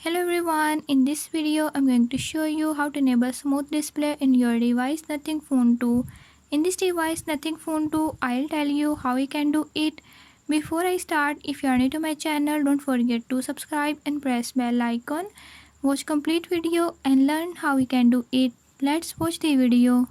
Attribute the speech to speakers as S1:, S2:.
S1: Hello everyone, in this video I'm going to show you how to enable smooth display in your device Nothing Phone 2. In this device Nothing Phone 2, I'll tell you how you can do it. Before I start, if you are new to my channel, don't forget to subscribe and press bell icon. Watch complete video and learn how you can do it. Let's watch the video.